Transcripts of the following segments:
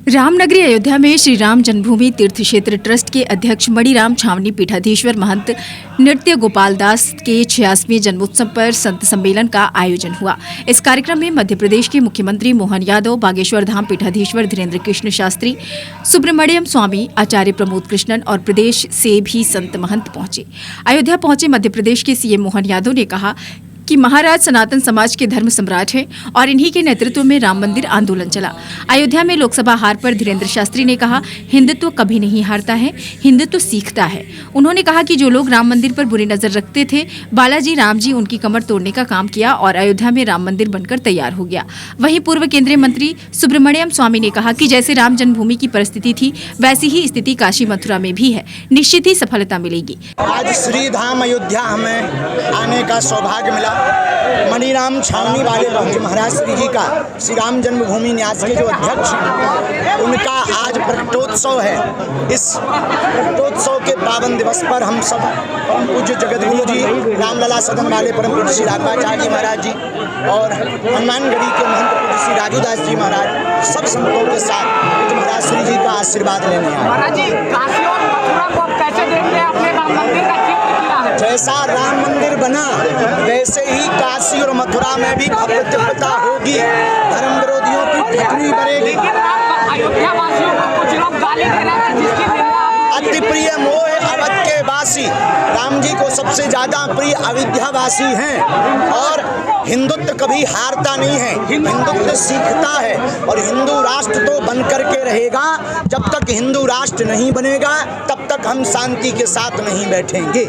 रामनगरी अयोध्या में श्री राम जन्मभूमि तीर्थ क्षेत्र ट्रस्ट के अध्यक्ष मणिराम छावनी पीठाधीश्वर महंत नृत्य गोपाल दास के 86वें जन्मोत्सव पर संत सम्मेलन का आयोजन हुआ। इस कार्यक्रम में मध्य प्रदेश के मुख्यमंत्री मोहन यादव, बागेश्वर धाम पीठाधीश्वर धीरेन्द्र कृष्ण शास्त्री, सुब्रमण्यम स्वामी, आचार्य प्रमोद कृष्णन और प्रदेश से भी संत महंत पहुंचे। अयोध्या पहुंचे मध्य प्रदेश के सीएम मोहन यादव ने कहा कि महाराज सनातन समाज के धर्म सम्राट हैं और इन्हीं के नेतृत्व में राम मंदिर आंदोलन चला। अयोध्या में लोकसभा हार पर धीरेन्द्र शास्त्री ने कहा, हिंदुत्व कभी नहीं हारता है, हिंदुत्व सीखता है। उन्होंने कहा कि जो लोग राम मंदिर पर बुरी नजर रखते थे, बालाजी राम जी उनकी कमर तोड़ने का काम किया और अयोध्या में राम मंदिर बनकर तैयार हो गया। वहीं पूर्व केंद्रीय मंत्री सुब्रमण्यम स्वामी ने कहा कि जैसे राम जन्मभूमि की परिस्थिति थी, वैसी ही स्थिति काशी मथुरा में भी है। निश्चित ही सफलता मिलेगी। आज श्री धाम अयोध्या हमें आने का सौभाग्य मिला। मणिराम छावनी वाले भक्त महाराज श्री जी का श्री राम जन्मभूमि न्यास के जो अध्यक्ष हैं, उनका आज प्रकटोत्सव है। इस प्रकटोत्सव के पावन दिवस पर हम सब परम पूज्य जगतगुरु जी, रामलला सदन वाले परम पूज्य श्री राघवाचार्य जी महाराज जी और हनुमानगढ़ी के महंत पूज्य श्री राजूदास जी महाराज, सब संतों के साथ महाराज श्री जी का आशीर्वाद लेने आए। महाराज जी, काशी और मथुरा को आप कैसे देखते हैं? अपने राम मंदिर का चित्र किया है। जैसा राम मंदिर बना, वैसे ही काशी और मथुरा में भी भव्यता होगी, धर्म विरोधियों की ठिठुरी बढ़ेगी। लेकिन अयोध्या वासियों को कुछ लोग गाली दे रहे हैं, जिसकी निंदा अति प्रिय मोह अवध के वासी, राम जी को सबसे ज्यादा प्रिय अयोध्यावासी हैं। और हिंदुत्व कभी हारता नहीं है, हिंदुत्व सीखता है और हिंदू राष्ट्र तो बन करके रहेगा। जब तक हिंदू राष्ट्र नहीं बनेगा, तब तक हम शांति के साथ नहीं बैठेंगे।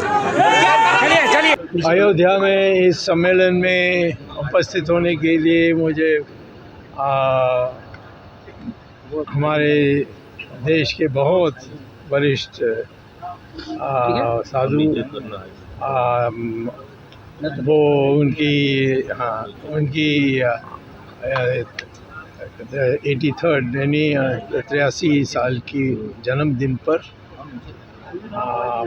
अयोध्या में इस सम्मेलन में उपस्थित होने के लिए मुझे हमारे देश के बहुत वरिष्ठ साधु वो उनकी 83rd यानी 83 साल की जन्मदिन पर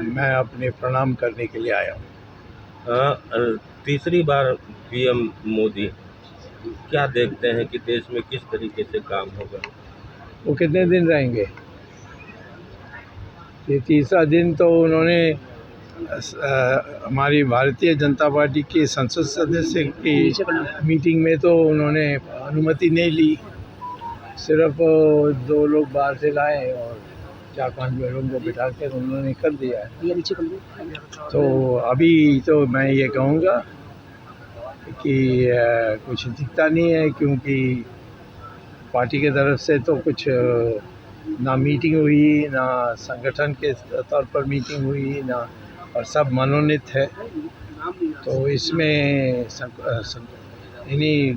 मैं अपने प्रणाम करने के लिए आया हूँ। तीसरी बार पीएम मोदी, क्या देखते हैं कि देश में किस तरीके से काम होगा? वो कितने दिन रहेंगे? ये तीसरा दिन तो उन्होंने हमारी भारतीय जनता पार्टी के संसद सदस्य की मीटिंग में तो उन्होंने अनुमति नहीं ली। सिर्फ 2 लोग बाहर से लाए और 4-5 लोगों को बिठा कर उन्होंने कर दिया है। तो अभी तो मैं ये कहूँगा कि कुछ दिखता नहीं है, क्योंकि पार्टी के तरफ से तो कुछ ना मीटिंग हुई, ना संगठन के तौर पर मीटिंग हुई, ना, और सब मनोनीत है। तो इसमें इन्हीं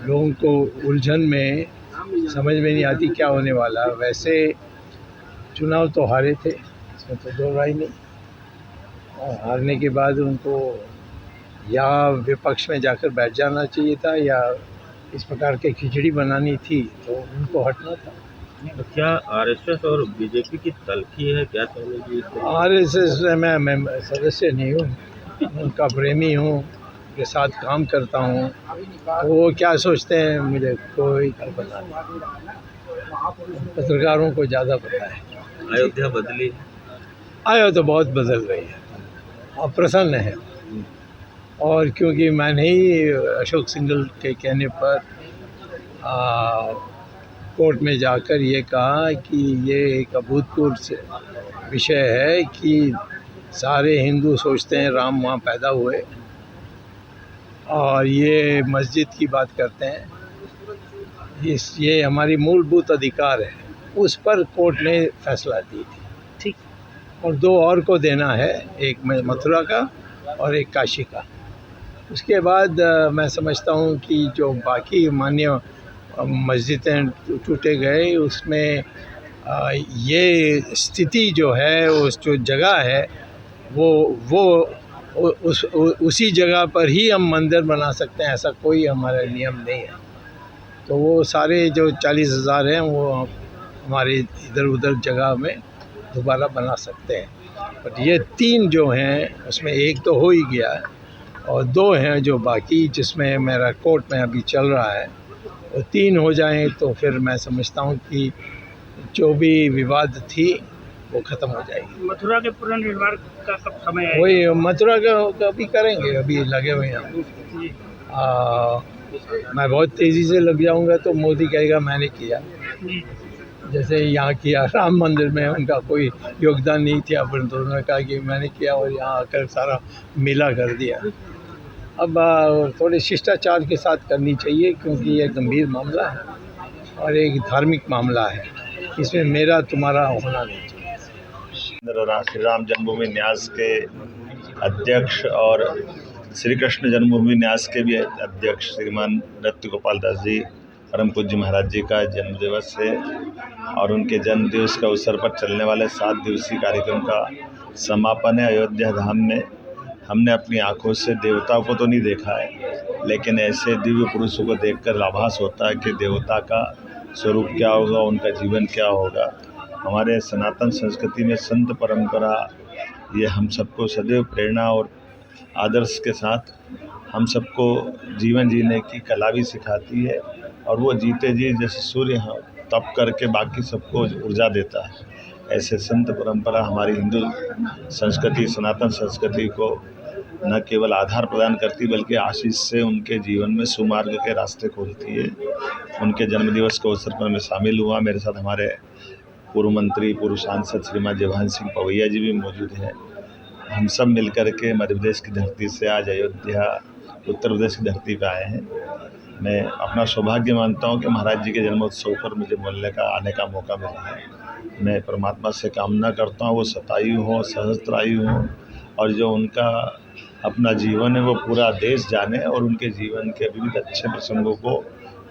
लोगों को उलझन में समझ में नहीं आती क्या होने वाला। वैसे चुनाव तो हारे थे, इसमें तो दो राय नहीं। और हारने के बाद उनको या विपक्ष में जाकर बैठ जाना चाहिए था, या इस प्रकार के खिचड़ी बनानी थी तो उनको हटना था। तो क्या आरएसएस और बीजेपी की तलखी है? क्या समझिए? आरएसएस में मैं सदस्य नहीं हूँ, उनका प्रेमी हूँ, उनके साथ काम करता हूँ। तो वो क्या सोचते हैं मुझे कोई पता नहीं, पत्रकारों को ज़्यादा पता है। अयोध्या बदली? तो बहुत बदल रही है और प्रसन्न है। और क्योंकि मैंने ही अशोक सिंघल के कहने पर कोर्ट में जाकर ये कहा कि ये एक अभूतपूर्व विषय है कि सारे हिंदू सोचते हैं राम वहाँ पैदा हुए और ये मस्जिद की बात करते हैं। ये हमारी मूलभूत अधिकार है, उस पर कोर्ट ने फैसला दी थी। ठीक। और 2 और को देना है, एक मथुरा का और एक काशी का। उसके बाद मैं समझता हूँ कि जो बाकी मान्य मस्जिदें टूटे गए, उसमें ये स्थिति जो है, उस जो जगह है वो उसी जगह पर ही हम मंदिर बना सकते हैं, ऐसा कोई हमारा नियम नहीं है। तो वो सारे जो 40,000 हैं वो हमारे इधर उधर जगह में दोबारा बना सकते हैं। बट ये 3 जो हैं उसमें एक तो हो ही गया है और 2 हैं जो बाकी, जिसमें मेरा कोर्ट में अभी चल रहा है, और 3 हो जाएं तो फिर मैं समझता हूँ कि जो भी विवाद थी वो ख़त्म हो जाएगी। मथुरा के पुनर्निर्माण का कब समय है? वही मथुरा का भी करेंगे, अभी लगे हुए हैं। मैं बहुत तेज़ी से लग जाऊंगा तो मोदी कहेगा मैंने किया, जैसे यहाँ किया राम मंदिर में उनका कोई योगदान नहीं था, परंतु उन्होंने कहा कि मैंने किया और यहाँ आकर सारा मेला कर दिया। अब थोड़े शिष्टाचार के साथ करनी चाहिए, क्योंकि ये गंभीर मामला है और एक धार्मिक मामला है, इसमें मेरा तुम्हारा होना नहीं चाहिए। श्री राम जन्मभूमि न्यास के अध्यक्ष और श्री कृष्ण जन्मभूमि न्यास के भी अध्यक्ष श्रीमान नृत्य गोपाल दास जी परम पूज्य महाराज जी का जन्मदिवस है और उनके जन्मदिवस के अवसर पर चलने वाले 7 दिवसीय कार्यक्रम का समापन है अयोध्या धाम में। हमने अपनी आंखों से देवताओं को तो नहीं देखा है, लेकिन ऐसे दिव्य पुरुषों को देखकर आभास होता है कि देवता का स्वरूप क्या होगा, उनका जीवन क्या होगा। हमारे सनातन संस्कृति में संत परंपरा ये हम सबको सदैव प्रेरणा और आदर्श के साथ हम सबको जीवन जीने की कला भी सिखाती है और वो जीते जी जैसे सूर्य तप करके बाकी सबको ऊर्जा देता है, ऐसे संत परंपरा हमारी हिंदू संस्कृति सनातन संस्कृति को न केवल आधार प्रदान करती बल्कि आशीष से उनके जीवन में सुमार्ग के रास्ते खोलती है। उनके जन्मदिवस के अवसर पर मैं शामिल हुआ। मेरे साथ हमारे पूर्व मंत्री पूर्व सांसद श्रीमान जयभान सिंह पवैया जी भी मौजूद हैं। हम सब मिलकर के मध्य प्रदेश की धरती से आज अयोध्या उत्तर प्रदेश की धरती पर आए हैं। मैं अपना सौभाग्य मानता हूं कि महाराज जी के जन्मोत्सव पर मुझे बोलने का आने का मौका मिला है। मैं परमात्मा से कामना करता हूं वो शतायु हों सहस्त्रायु हों और जो उनका अपना जीवन है वो पूरा देश जाने और उनके जीवन के विविध अच्छे प्रसंगों को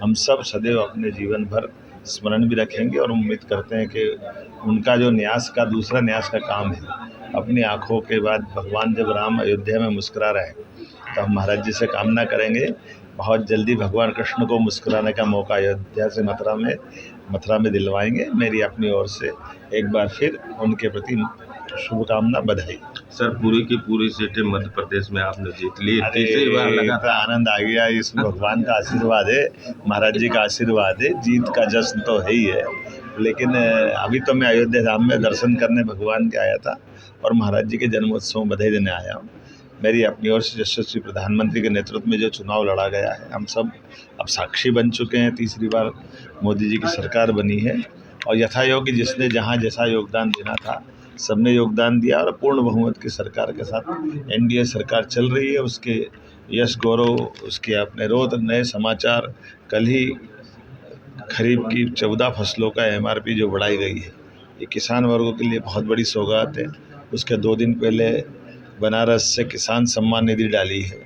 हम सब सदैव अपने जीवन भर स्मरण भी रखेंगे और उम्मीद करते हैं कि उनका जो न्यास का दूसरा न्यास का काम है, अपनी आँखों के बाद भगवान जब राम अयोध्या में मुस्कुरा रहे तो हम महाराज जी से कामना करेंगे बहुत जल्दी भगवान कृष्ण को मुस्कुराने का मौका अयोध्या से मथुरा में दिलवाएंगे। मेरी अपनी ओर से एक बार फिर उनके प्रति शुभकामना बधाई। सर पूरी की पूरी सीटें मध्य प्रदेश में आपने जीत ली, तीसरी बार लगा आनंद आ गया। इसमें भगवान का आशीर्वाद है, महाराज जी का आशीर्वाद है, जीत का जश्न तो है ही है। लेकिन अभी तो मैं अयोध्या धाम में दर्शन करने भगवान के आया था और महाराज जी के जन्मोत्सव में बधाई देने आया हूँ। मेरी अपनी ओर से यशस्वी प्रधानमंत्री के नेतृत्व में जो चुनाव लड़ा गया है, हम सब अब साक्षी बन चुके हैं। तीसरी बार मोदी जी की सरकार बनी है और यथायोग्य जिसने जहाँ जैसा योगदान देना था सबने योगदान दिया और पूर्ण बहुमत की सरकार के साथ एनडीए सरकार चल रही है। उसके यश गौरव, उसके अपने रोज नए समाचार। कल ही खरीफ की 14 फसलों का एमआरपी जो बढ़ाई गई है, ये किसान वर्गों के लिए बहुत बड़ी सौगात है। उसके 2 दिन पहले बनारस से किसान सम्मान निधि डाली है।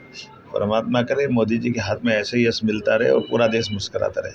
परमात्मा करे मोदी जी के हाथ में ऐसे ही यश मिलता रहे और पूरा देश मुस्कुराता रहे।